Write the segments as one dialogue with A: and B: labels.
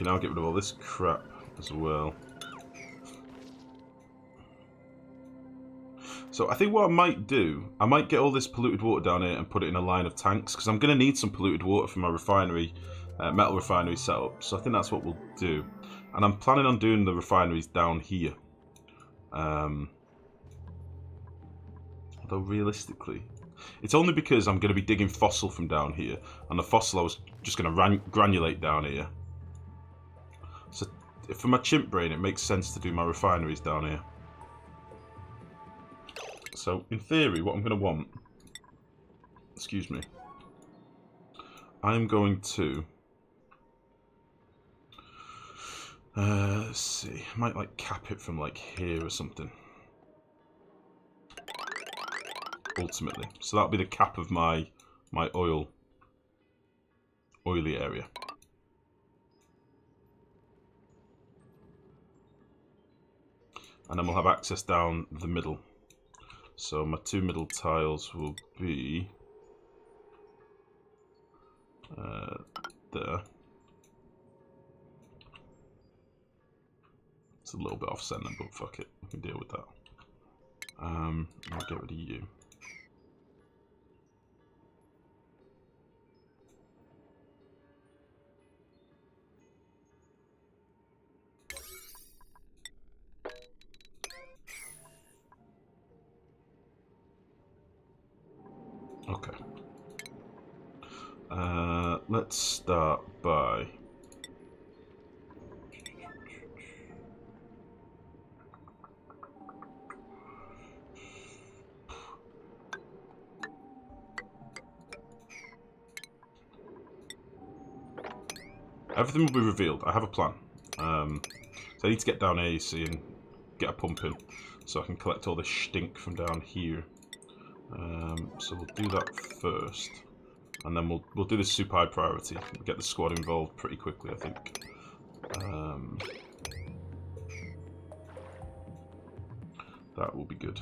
A: can now get rid of all this crap as well. So I think what I might do, I might get all this polluted water down here and put it in a line of tanks, because I'm going to need some polluted water for my refinery, metal refinery setup. So I think that's what we'll do. And I'm planning on doing the refineries down here. Although realistically, it's only because I'm going to be digging fossil from down here, and the fossil I was just going to granulate down here. So for my chimp brain, it makes sense to do my refineries down here. So in theory, what I'm going to want, excuse me, I'm going to, let's see, I might like cap it from like here or something. Ultimately, so that'll be the cap of my oily area. And then we'll have access down the middle. So my two middle tiles will be there. It's a little bit off center, but fuck it, we can deal with that. I'll get rid of you. Okay. Let's start by everything will be revealed. I have a plan. So I need to get down here, you see, and get a pump in, so I can collect all this stink from down here. So we'll do that first, and then we'll do this super high priority. We'll get the squad involved pretty quickly, I think. That will be good.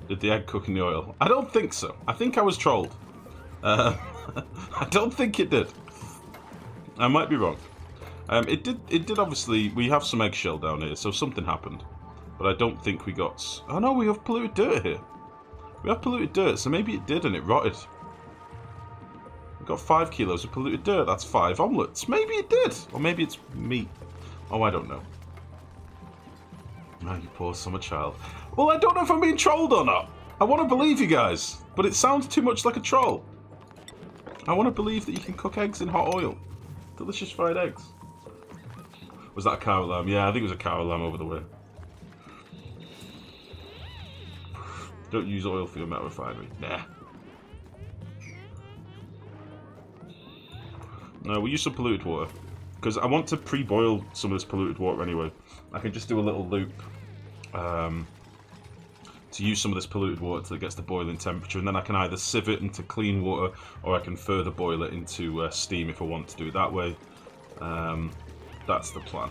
A: Did the egg cook in the oil? I don't think so. I think I was trolled. I don't think it did. I might be wrong. It did obviously. We have some eggshell down here, so something happened. But I don't think we got... Oh no, we have polluted dirt here. We have polluted dirt, so maybe it did and it rotted. We got 5 kilos of polluted dirt. That's 5 omelettes. Maybe it did. Or maybe it's meat. Oh, I don't know. Oh, you poor summer child. Well, I don't know if I'm being trolled or not. I want to believe you guys, but it sounds too much like a troll. I want to believe that you can cook eggs in hot oil. Delicious fried eggs. Was that a cow lamb? Yeah, I think it was a cow lamb over the way. Don't use oil for your metal refinery. Nah. No, we'll use some polluted water. Because I want to pre-boil some of this polluted water anyway. I can just do a little loop to use some of this polluted water till it gets to boiling temperature, and then I can either sieve it into clean water, or I can further boil it into steam if I want to do it that way. That's the plan.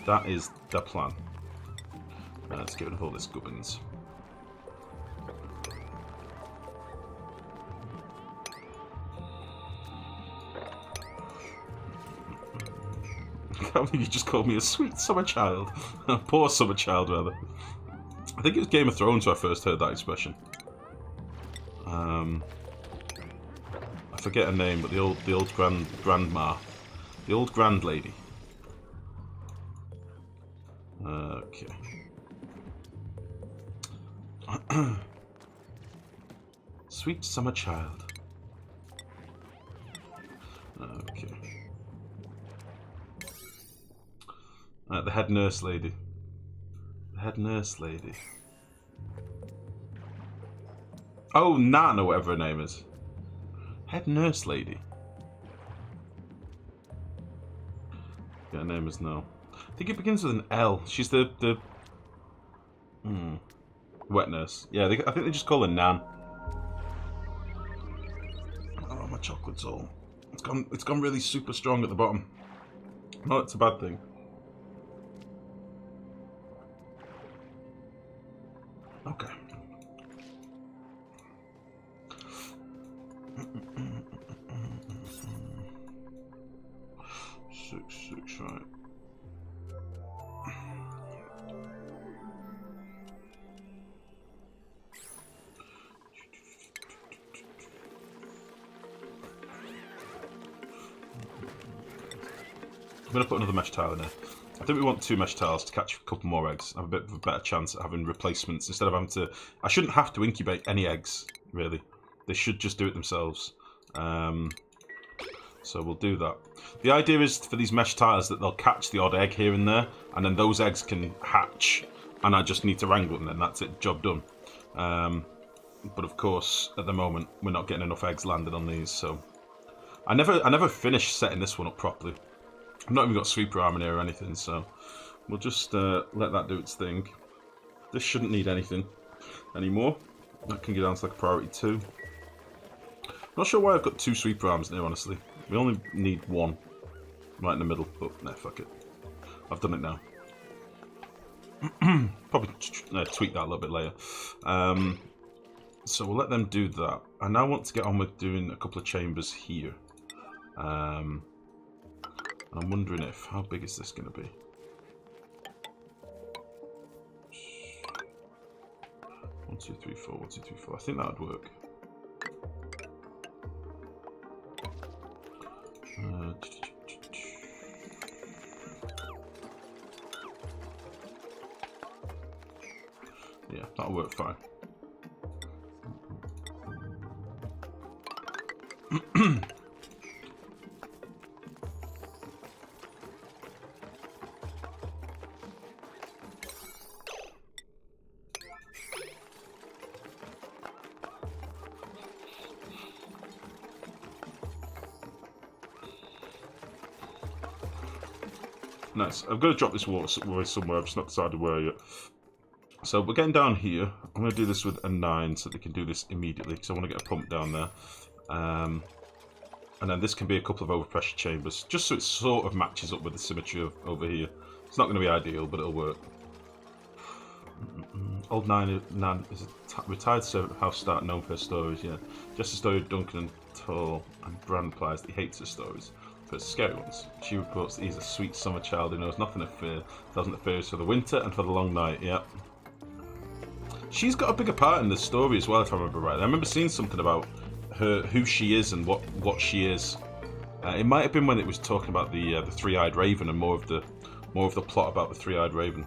A: That is the plan. Let's get rid of all this gubbins. I can't believe you just called me a sweet summer child. A poor summer child, rather. I think it was Game of Thrones where I first heard that expression. I forget her name, but the old grandma, the old grand lady. Okay. Sweet summer child. Okay. The head nurse lady. The head nurse lady. Oh, Nan, or whatever her name is. Head nurse lady. Yeah, her name is no. I think it begins with an L. She's the wet nurse. Yeah, I think they just call her Nan. Oh, my chocolate's all. It's gone really super strong at the bottom. No, it's a bad thing. Okay. Six, right. I'm going to put another mesh tile in there. I think we want 2 mesh tiles to catch a couple more eggs. Have a bit of a better chance at having replacements instead of having to... I shouldn't have to incubate any eggs, really. They should just do it themselves. So we'll do that. The idea is for these mesh tiles that they'll catch the odd egg here and there, and then those eggs can hatch, and I just need to wrangle them, and that's it, job done. But of course, at the moment, we're not getting enough eggs landed on these, so... I never finished setting this one up properly. I've not even got sweeper armor here or anything, so we'll just let that do its thing. This shouldn't need anything anymore. That can get down to like a priority 2. Not sure why I've got 2 sweeper arms here, honestly. We only need 1 right in the middle, but nah, fuck it. I've done it now. Probably tweak that a little bit later. So we'll let them do that. I now want to get on with doing a couple of chambers here. I'm wondering how big is this going to be? 1, 2, 3, 4. 1, 2, 3, 4. I think that would work. Yeah, that'll work fine. Nice. I've got to drop this water somewhere. I've just not decided where yet. So we're getting down here. I'm going to do this with a 9 so they can do this immediately because I want to get a pump down there. And then this can be a couple of overpressure chambers just so it sort of matches up with the symmetry of over here. It's not going to be ideal, but it'll work. Old Nan is a retired servant of House Stark known for her stories, yeah. Just the story of Duncan and Tall and Bran implies that he hates her stories. For scary ones. She reports that he's a sweet summer child who knows nothing of fear, doesn't fear is for the winter and for the long night, yeah. She's got a bigger part in this story as well, if I remember right. I remember seeing something about her, who she is and what she is. It might have been when it was talking about the three-eyed raven and more of the plot about the three-eyed raven.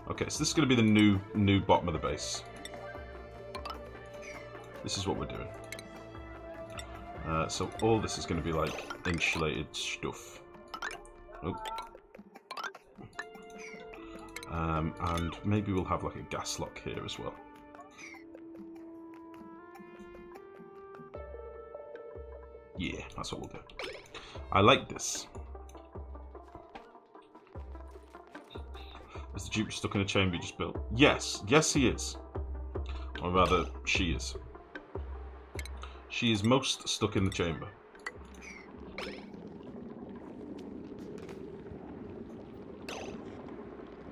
A: Okay, so this is going to be the new bottom of the base. This is what we're doing. So all this is going to be like insulated stuff. Oh. And maybe we'll have like a gas lock here as well. Yeah, that's what we'll do. I like this. Is the Duke stuck in a chamber you just built? Yes. Yes, he is. Or rather, she is. She is most stuck in the chamber.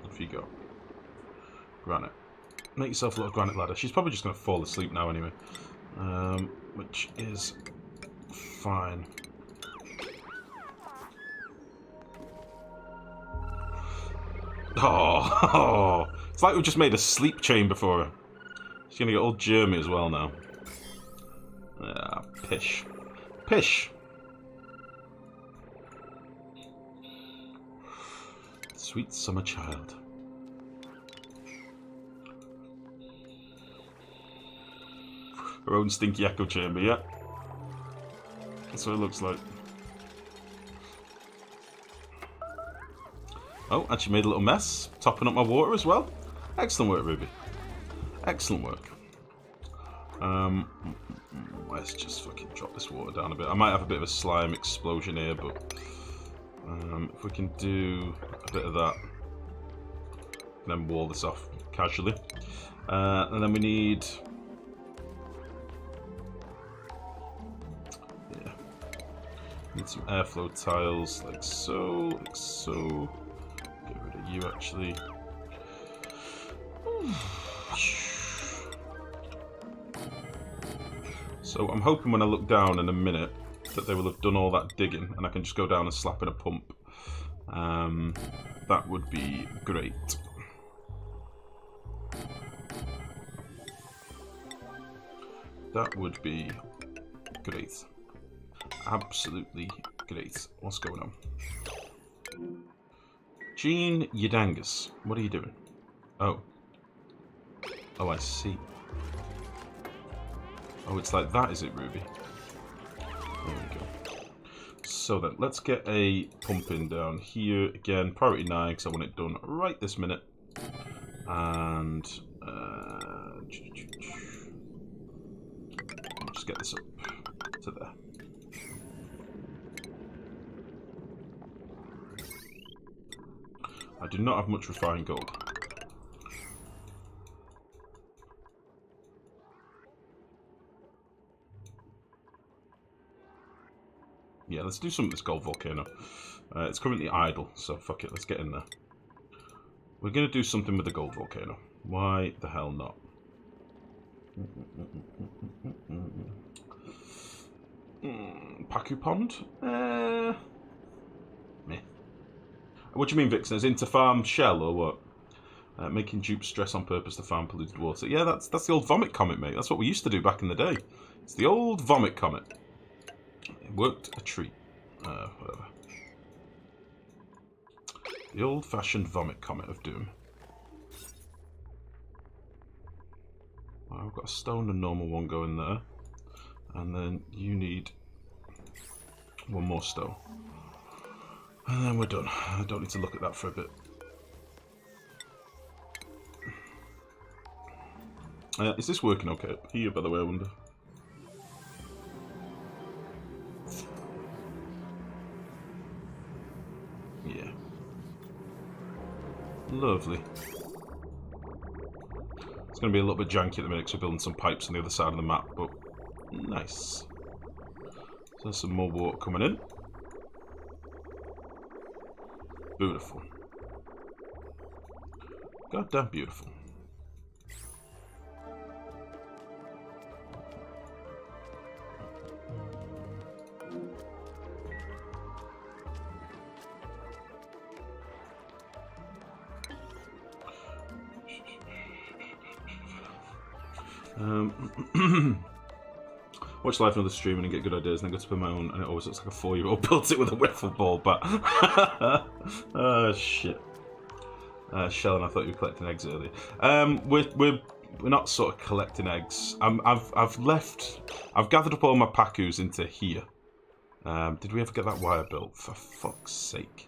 A: Off you go. Granite. Make yourself a little granite ladder. She's probably just going to fall asleep now anyway. Which is fine. Oh, it's like we just made a sleep chamber for her. She's going to get all germy as well now. Ah, pish. Pish! Sweet summer child. Her own stinky echo chamber, yeah. That's what it looks like. Oh, and she made a little mess, topping up my water as well. Excellent work, Ruby. Excellent work. Let's just fucking drop this water down a bit. I might have a bit of a slime explosion here, but if we can do a bit of that, then wall this off casually. And then we need... Yeah. Need some airflow tiles, like so, like so. Get rid of you, actually. So I'm hoping when I look down in a minute that they will have done all that digging and I can just go down and slap in a pump. That would be great. That would be great. Absolutely great. What's going on? Gene Yadangus, what are you doing? Oh. Oh, I see. Oh, it's like that, is it, Ruby? There we go. So then, let's get a pump in down here. Again, priority 9, because I want it done right this minute. And... just get this up to there. I do not have much refined gold. Yeah, let's do some of this gold volcano. It's currently idle, so fuck it, let's get in there. We're going to do something with the gold volcano. Why the hell not? Paku Pond? Meh. What do you mean, Vixen? Is into farm shell or what? Making dupes stress on purpose to farm polluted water. Yeah, that's the old vomit comet, mate. That's what we used to do back in the day. It's the old vomit comet. It worked a treat. Whatever. The old-fashioned vomit comet of doom. Well, I've got a stone and normal one going there. And then you need one more stone. And then we're done. I don't need to look at that for a bit. Is this working okay? Here, by the way, I wonder. Yeah. Lovely. It's going to be a little bit janky at the minute because we're building some pipes on the other side of the map, but nice. So there's some more water coming in. Beautiful. Goddamn beautiful. Watch live another streaming and get good ideas, and then go to put my own, and it always looks like a 4-year-old built it with a wiffle ball bat. Oh shit. Shellen, I thought you were collecting eggs earlier. We're not sort of collecting eggs. I've gathered up all my Pakus into here. Did we ever get that wire built? For fuck's sake.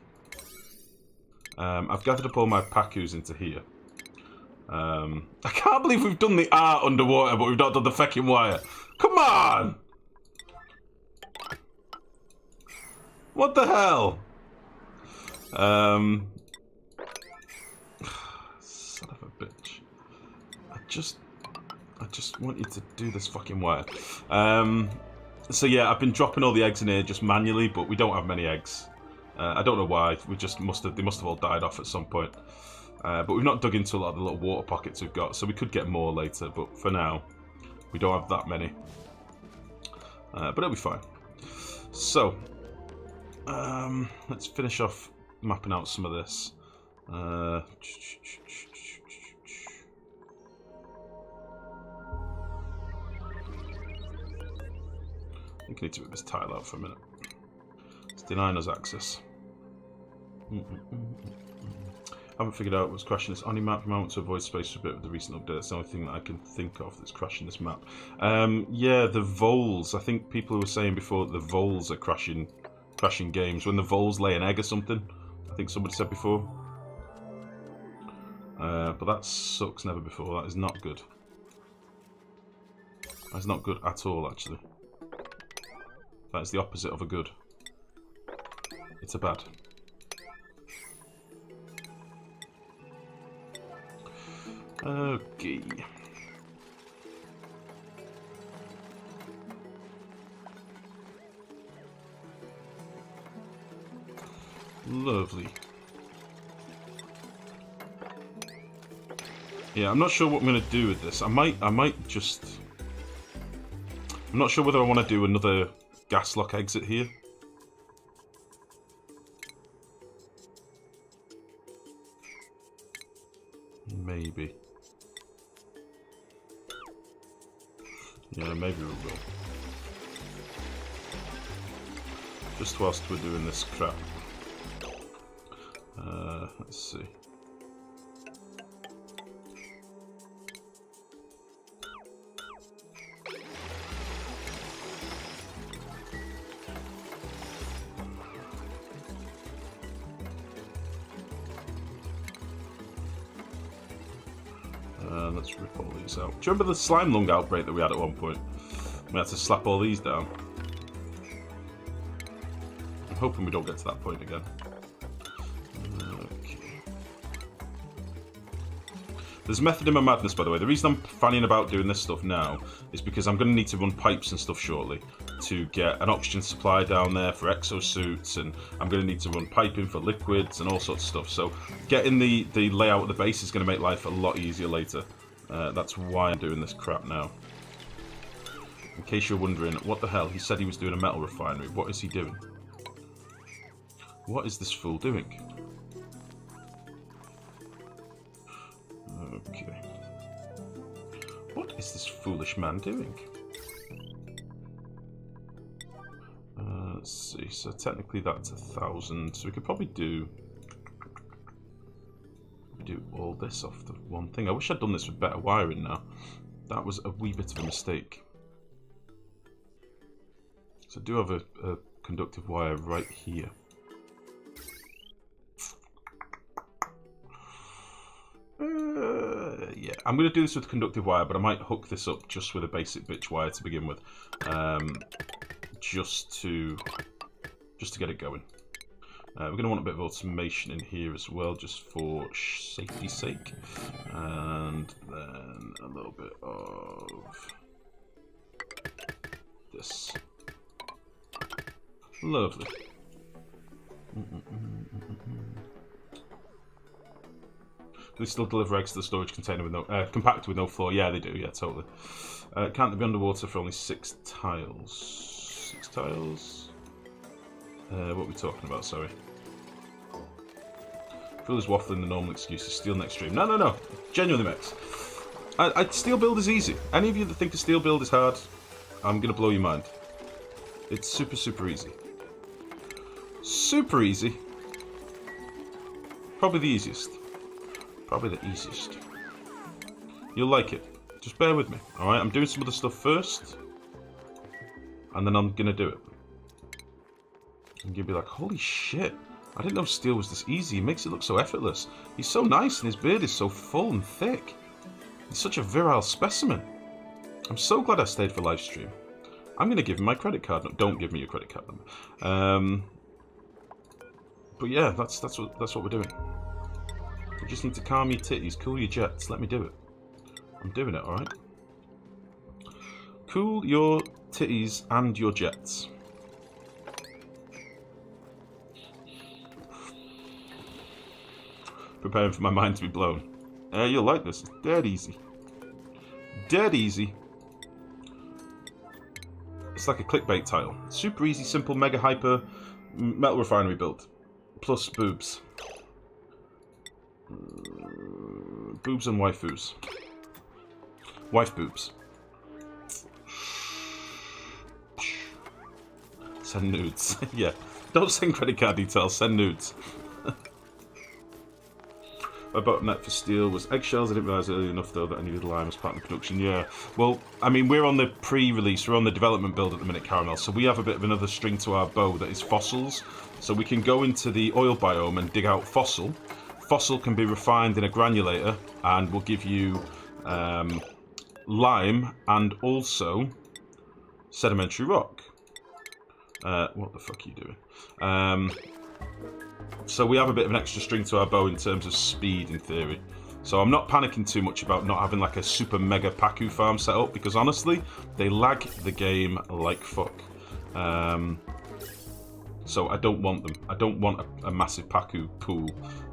A: I've gathered up all my Pakus into here. I can't believe we've done the art underwater, but we've not done the fucking wire. Come on! What the hell? Son of a bitch. I just want you to do this fucking wire. So yeah, I've been dropping all the eggs in here just manually, but we don't have many eggs. I don't know why. They must have all died off at some point. But we've not dug into a lot of the little water pockets we've got, so we could get more later, but for now, we don't have that many. But it'll be fine. So, let's finish off mapping out some of this. I think I need to rip this tile out for a minute. It's denying us access. Haven't figured out what's crashing this map. I want to avoid space for a bit with the recent update. It's the only thing that I can think of that's crashing this map. Yeah, the voles. I think people were saying before that the voles are crashing games. When the voles lay an egg or something. I think somebody said before. But that sucks never before. That is not good. That's not good at all, actually. That is the opposite of a good. It's a bad. Okay. Lovely. Yeah, I'm not sure what I'm going to do with this. I might just... I'm not sure whether I want to do another gas lock exit here. Maybe. Yeah, maybe we will. Just whilst we're doing this crap. Let's see. Let's rip all these out. Do you remember the slime lung outbreak that we had at one point? We had to slap all these down. I'm hoping we don't get to that point again. Okay. There's method in my madness, by the way. The reason I'm fanning about doing this stuff now is because I'm going to need to run pipes and stuff shortly to get an oxygen supply down there for exosuits, and I'm going to need to run piping for liquids and all sorts of stuff. So getting the layout of the base is going to make life a lot easier later. That's why I'm doing this crap now. In case you're wondering, what the hell? He said he was doing a metal refinery. What is he doing? What is this fool doing? Okay. What is this foolish man doing? Let's see. So technically that's 1,000. So we could probably do all this off the one thing. I wish I'd done this with better wiring now. That was a wee bit of a mistake. So I do have a conductive wire right here. Yeah, I'm going to do this with conductive wire, but I might hook this up just with a basic bitch wire to begin with, just to get it going. We're going to want a bit of automation in here as well, just for safety's sake, and then a little bit of this. Lovely. They still deliver eggs to the storage container with no compactor with no floor. Yeah, they do. Yeah, totally. Can't be underwater for only 6 tiles. 6 tiles. What are we talking about? Sorry. Phil is waffling the normal excuses. Steel next stream. No, no, no. Genuinely, Max. Steel build is easy. Any of you that think a steel build is hard, I'm gonna blow your mind. It's super, super easy. Super easy. Probably the easiest. Probably the easiest. You'll like it. Just bear with me, alright? I'm doing some of the stuff first, and then I'm gonna do it. And you'll be like, holy shit, I didn't know steel was this easy. He makes it look so effortless. He's so nice, and his beard is so full and thick. He's such a virile specimen. I'm so glad I stayed for live stream. I'm gonna give him my credit card. No, don't give me your credit card number. But yeah, that's what we're doing. You just need to calm your titties, cool your jets. Let me do it. I'm doing it, alright? Cool your titties and your jets. Preparing for my mind to be blown. You'll like this. It's dead easy. Dead easy. It's like a clickbait title. Super easy, simple, mega hyper metal refinery build. Plus boobs. Boobs and waifus. Wife boobs. Send nudes. Yeah. Don't send credit card details, send nudes. My bottleneck for steel was eggshells. I didn't realise early enough, though, that I needed lime as part of the production. Yeah. Well, I mean, we're on the pre-release. We're on the development build at the minute, Caramel. So we have a bit of another string to our bow that is fossils. So we can go into the oil biome and dig out fossil. Fossil can be refined in a granulator and will give you lime and also sedimentary rock. What the fuck are you doing? So we have a bit of an extra string to our bow in terms of speed, in theory. So I'm not panicking too much about not having like a super mega Pacu farm set up, because honestly, they lag the game like fuck. So I don't want them. I don't want a massive Paku pool.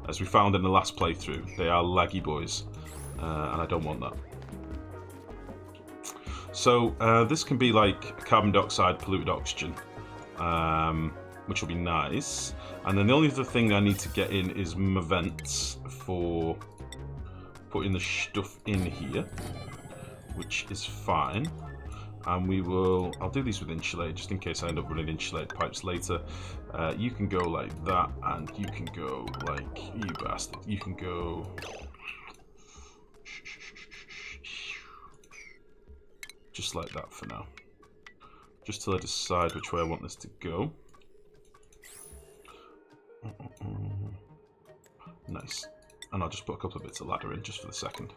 A: As we found in the last playthrough, they are laggy boys. And I don't want that. So this can be like carbon dioxide, polluted oxygen, which will be nice. And then the only other thing I need to get in is my vents for putting the stuff in here, which is fine. And we will, I'll do these with insulated just in case I end up running insulated pipes later. You can go like that, and you can go like, you bastard, you can go just like that for now. Just till I decide which way I want this to go. Nice. And I'll just put a couple of bits of ladder in just for the second.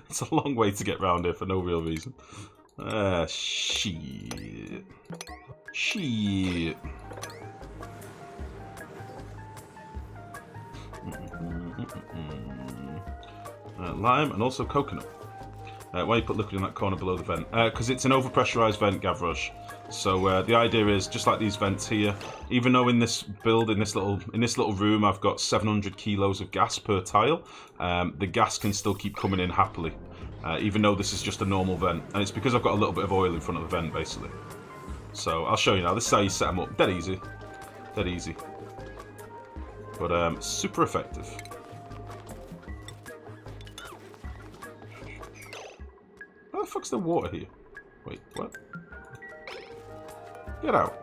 A: It's a long way to get round here for no real reason. Shit. Shit. Lime and also coconut. Why you put liquid in that corner below the vent? Because it's an overpressurized vent, Gavroj. So the idea is just like these vents here. Even though in this build, in this little room, I've got 700 kilos of gas per tile, the gas can still keep coming in happily, even though this is just a normal vent. And it's because I've got a little bit of oil in front of the vent, basically. So I'll show you now. This is how you set them up. Dead easy, dead easy, but super effective. Where the fuck's the water here? Wait, what? Get out.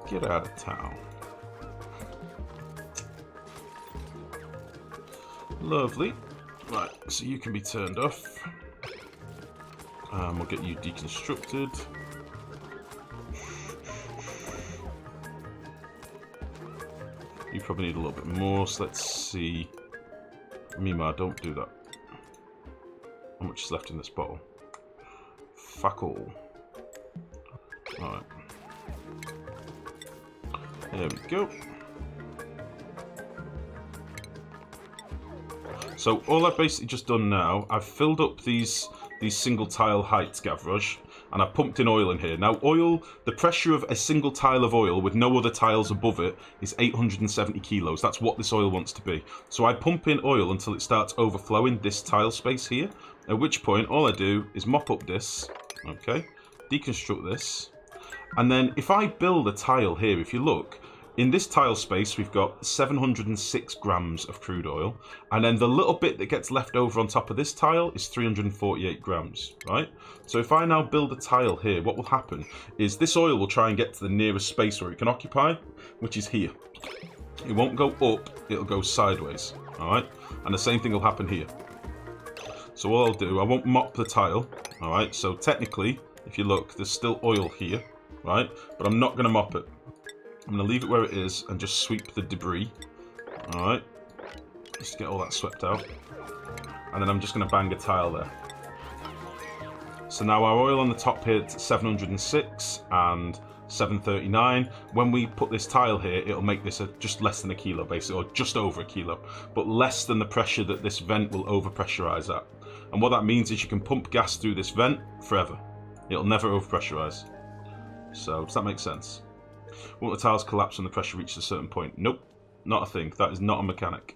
A: Get out of town. Lovely. Right, so you can be turned off. We'll get you deconstructed. You probably need a little bit more, so let's see. Mima, don't do that. How much is left in this bottle? Fuck all. Alright. There we go. So all I've basically just done now, I've filled up these single tile heights, Gavroj, and I've pumped in oil in here. Now oil, the pressure of a single tile of oil with no other tiles above it is 870 kilos. That's what this oil wants to be. So I pump in oil until it starts overflowing this tile space here, at which point all I do is mop up this, okay, deconstruct this, and then if I build a tile here, if you look, in this tile space we've got 706 grams of crude oil, and then the little bit that gets left over on top of this tile is 348 grams, right? So if I now build a tile here, what will happen is this oil will try and get to the nearest space where it can occupy, which is here. It won't go up, it'll go sideways, alright? And the same thing will happen here. So what I'll do, I won't mop the tile, alright? So technically, if you look, there's still oil here, right? But I'm not going to mop it. I'm going to leave it where it is and just sweep the debris, alright? Just to get all that swept out. And then I'm just going to bang a tile there. So now our oil on the top here is 706 and 739. When we put this tile here, it'll make this just less than a kilo, basically, or just over a kilo, but less than the pressure that this vent will overpressurize at. And what that means is you can pump gas through this vent forever. It'll never overpressurize. So, does that make sense? Won't the tiles collapse when the pressure reaches a certain point? Nope, not a thing. That is not a mechanic.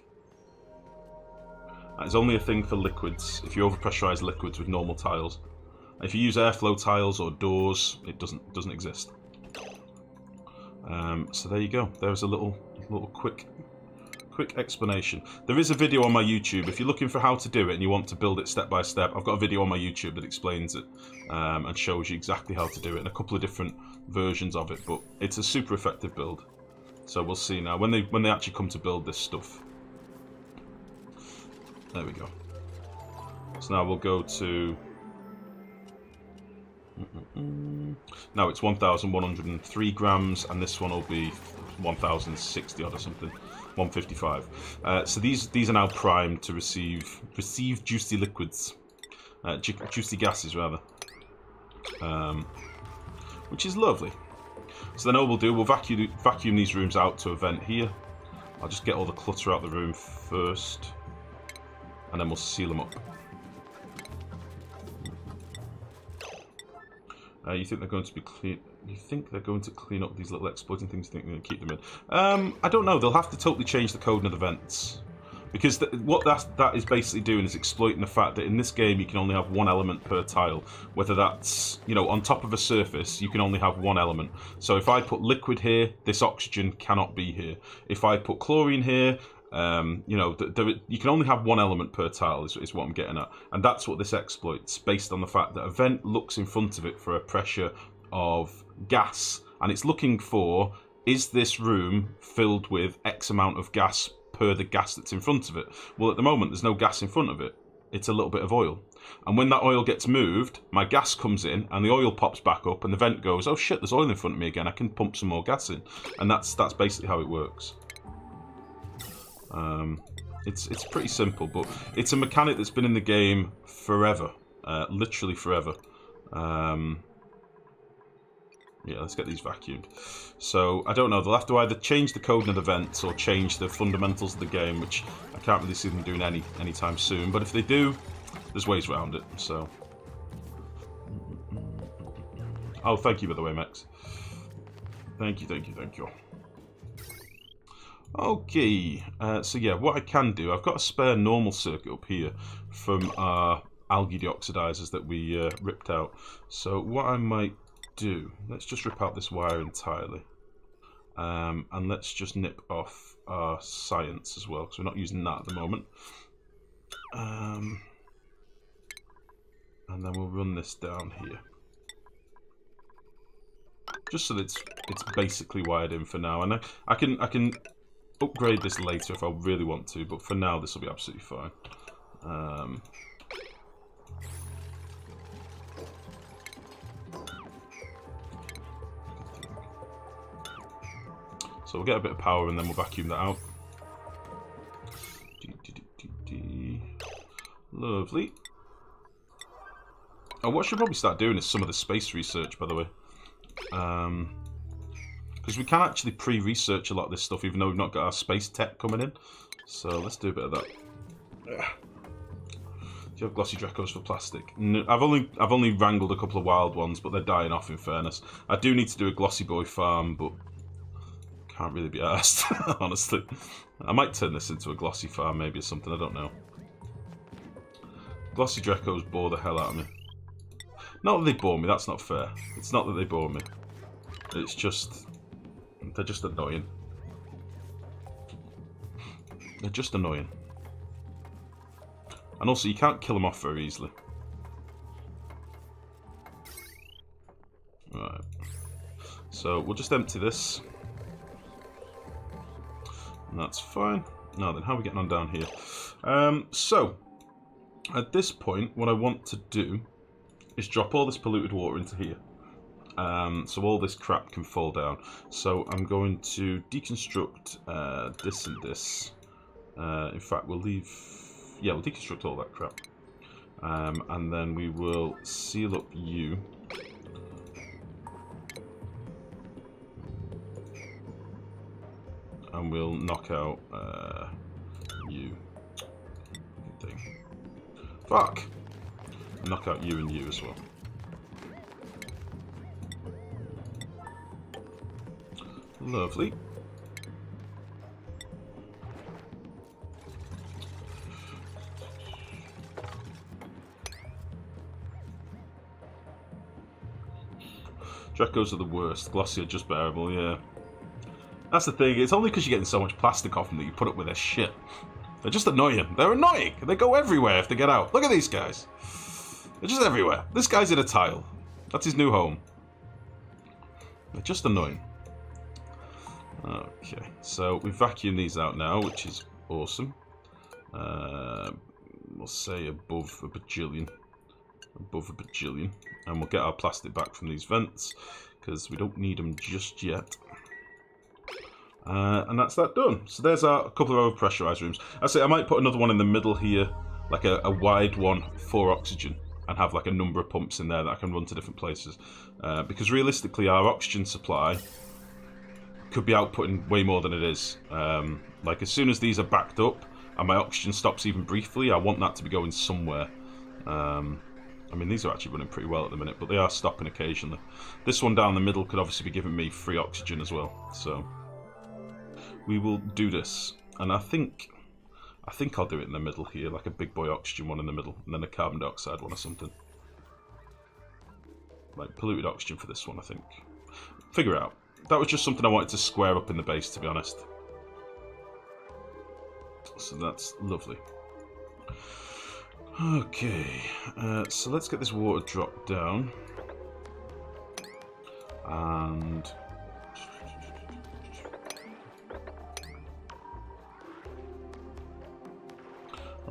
A: That is only a thing for liquids, if you overpressurize liquids with normal tiles. If you use airflow tiles or doors, it doesn't exist. So there you go. There's a little quick explanation. There is a video on my YouTube. If you're looking for how to do it and you want to build it step by step, I've got a video on my YouTube that explains it and shows you exactly how to do it and a couple of different versions of it. But it's a super effective build. So we'll see now when they actually come to build this stuff. There we go. So now we'll go to. Now it's 1,103 grams, and this one will be 1,060 odd or something, 155. So these are now primed to receive juicy liquids, juicy gases rather, which is lovely. So then all we'll do, we'll vacuum these rooms out to a vent here. I'll just get all the clutter out of the room first, and then we'll seal them up. You think they're going to be clean? You think they're going to clean up these little exploiting things? You think they're going to keep them in? I don't know. They'll have to totally change the code of the vents. Because what that is basically doing is exploiting the fact that in this game you can only have one element per tile. Whether that's, you know, on top of a surface, you can only have one element. So if I put liquid here, this oxygen cannot be here. If I put chlorine here, you know, you can only have one element per tile is what I'm getting at. And that's what this exploits, based on the fact that a vent looks in front of it for a pressure of gas. And it's looking for, is this room filled with X amount of gas per the gas that's in front of it? Well, at the moment, there's no gas in front of it. It's a little bit of oil. And when that oil gets moved, my gas comes in, and the oil pops back up, and the vent goes, oh shit, there's oil in front of me again, I can pump some more gas in. And that's basically how it works. It's pretty simple, but it's a mechanic that's been in the game forever. Literally forever. Yeah, let's get these vacuumed. So, I don't know, they'll have to either change the coding of the vents or change the fundamentals of the game, which I can't really see them doing anytime soon. But if they do, there's ways around it, so... Oh, thank you, by the way, Max. Thank you. Okay, so yeah, what I can do, I've got a spare normal circuit up here from our algae deoxidizers that we ripped out. So, what I might do, let's just rip out this wire entirely, and let's just nip off our science as well, because we're not using that at the moment, and then we'll run this down here just so that it's basically wired in for now. And I can upgrade this later if I really want to, but for now this will be absolutely fine. So we'll get a bit of power and then we'll vacuum that out. Lovely. Oh, what I should probably start doing is some of the space research, by the way. Because we can actually pre-research a lot of this stuff, even though we've not got our space tech coming in. So let's do a bit of that. Do you have glossy Dracos for plastic? No, I've only wrangled a couple of wild ones, but they're dying off in fairness. I do need to do a glossy boy farm, but can't really be asked, honestly. I might turn this into a glossy farm maybe or something, I don't know. Glossy Dracos bore the hell out of me. Not that they bore me, that's not fair. It's not that they bore me. It's just... they're just annoying. They're just annoying. And also, you can't kill them off very easily. Right. So, we'll just empty this. And that's fine. Now then, how are we getting on down here? So, at this point, what I want to do is drop all this polluted water into here. So all this crap can fall down. So I'm going to deconstruct this and this. In fact, we'll leave... yeah, we'll deconstruct all that crap. And then we will seal up you. And we'll knock out you. Good thing. Fuck! Knock out you and you as well. Lovely. Dracos are the worst. Glossy are just bearable, yeah. That's the thing, it's only because you're getting so much plastic off them that you put up with their shit. They're just annoying. They're annoying! They go everywhere if they get out. Look at these guys. They're just everywhere. This guy's in a tile. That's his new home. They're just annoying. Okay, so we vacuum these out now, which is awesome. We'll say above a bajillion. Above a bajillion. And we'll get our plastic back from these vents, because we don't need them just yet. And that's that done. So there's a couple of overpressurized rooms. I say I might put another one in the middle here, like a wide one for oxygen, and have like a number of pumps in there that I can run to different places. Because realistically, our oxygen supply could be outputting way more than it is. Like as soon as these are backed up and my oxygen stops even briefly, I want that to be going somewhere. I mean, these are actually running pretty well at the minute, but they are stopping occasionally. This one down the middle could obviously be giving me free oxygen as well. So we will do this. And I think I'll do it in the middle here, like a big boy oxygen one in the middle, and then a carbon dioxide one or something. Like polluted oxygen for this one, I think. Figure it out. That was just something I wanted to square up in the base, to be honest. So that's lovely. Okay, so let's get this water dropped down. And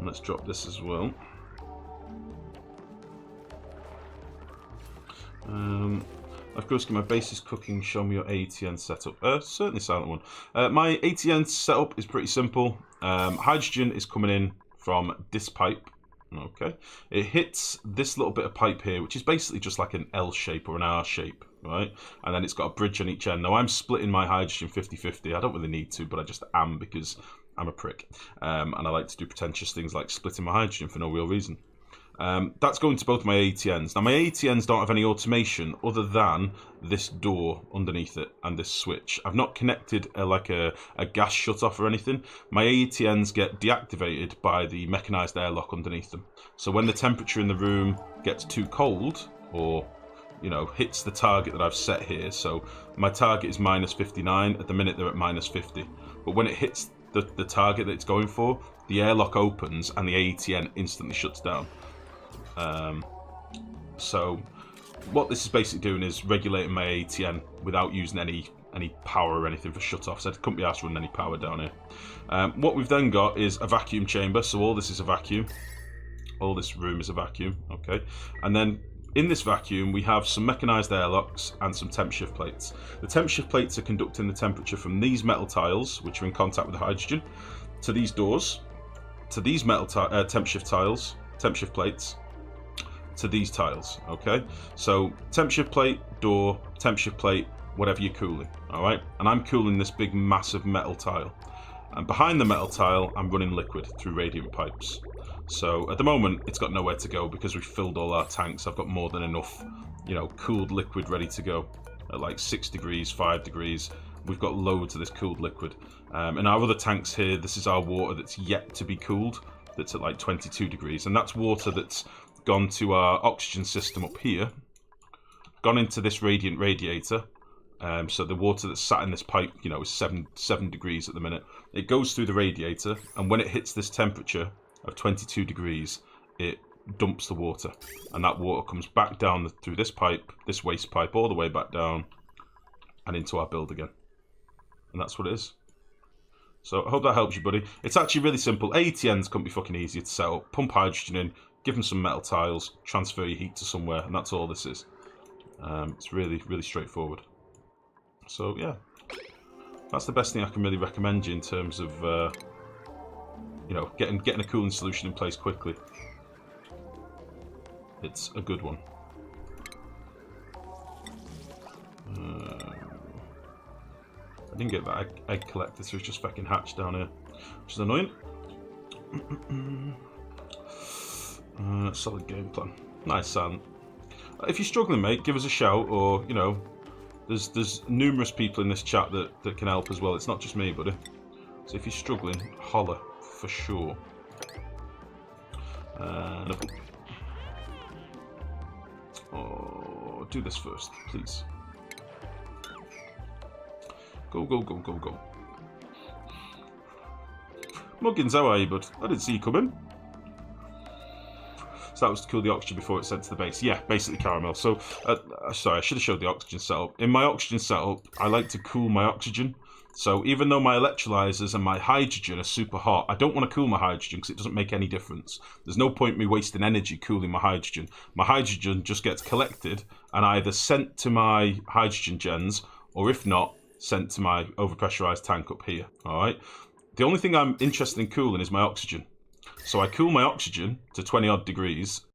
A: let's drop this as well. Of course, my base is cooking. Show me your ATN setup. Certainly, silent one. My ATN setup is pretty simple. Hydrogen is coming in from this pipe. Okay, it hits this little bit of pipe here, which is basically just like an L shape or an R shape, right? And then it's got a bridge on each end. Now I'm splitting my hydrogen 50-50. I don't really need to, but I just am because I'm a prick. And I like to do pretentious things like splitting my hydrogen for no real reason. That's going to both my ATNs. Now my ATNs don't have any automation other than this door underneath it and this switch. I've not connected like a gas shut-off or anything. My ATNs get deactivated by the mechanized airlock underneath them. So when the temperature in the room gets too cold, or you know, hits the target that I've set here, so my target is -59, at the minute they're at -50, but when it hits the target that it's going for, the airlock opens and the ATN instantly shuts down. So what this is basically doing is regulating my ATN without using any power or anything for shut-offs. I couldn't be asked to run any power down here. What we've then got is a vacuum chamber, so all this is a vacuum. All this room is a vacuum, okay? And then in this vacuum, we have some mechanized airlocks and some temp shift plates. The temp shift plates are conducting the temperature from these metal tiles, which are in contact with the hydrogen, to these doors, to these metal temp shift plates, to these tiles, okay? So temp shift plate, door, temp shift plate, whatever you're cooling, all right? And I'm cooling this big, massive metal tile. And behind the metal tile, I'm running liquid through radiant pipes. So at the moment, it's got nowhere to go because we've filled all our tanks. I've got more than enough, you know, cooled liquid ready to go at like 6 degrees, 5 degrees. We've got loads of this cooled liquid. In our other tanks here, this is our water that's yet to be cooled. That's at like 22 degrees. And that's water that's gone to our oxygen system up here, gone into this radiant radiator. So the water that's sat in this pipe, you know, is 7 degrees at the minute. It goes through the radiator, and when it hits this temperature of 22 degrees, it dumps the water, and that water comes back down through this pipe, this waste pipe, all the way back down and into our build again. And that's what it is. So I hope that helps you, buddy. It's actually really simple. ATNs couldn't be fucking easier to set up. Pump hydrogen in, give them some metal tiles, transfer your heat to somewhere, and that's all this is. It's really, really straightforward. So yeah, that's the best thing I can really recommend you in terms of you know, getting a cooling solution in place quickly. It's a good one. I didn't get that egg collector, so it's just fucking hatched down here, which is annoying. Solid game plan. Nice, Silent. If you're struggling, mate, give us a shout, or, you know, there's numerous people in this chat that can help as well. It's not just me, buddy. So if you're struggling, holler, for sure. Oh, do this first, please. Go, go, go, go, go. Muggins, how are you, bud? I didn't see you coming. So that was to cool the oxygen before it's sent to the base. Yeah, basically caramel. So, sorry, I should have showed the oxygen setup. In my oxygen setup, I like to cool my oxygen. So even though my electrolyzers and my hydrogen are super hot, I don't want to cool my hydrogen because it doesn't make any difference. There's no point in me wasting energy cooling my hydrogen. My hydrogen just gets collected and either sent to my hydrogen gens, or if not, sent to my overpressurized tank up here, all right? The only thing I'm interested in cooling is my oxygen. So I cool my oxygen to 20 odd degrees,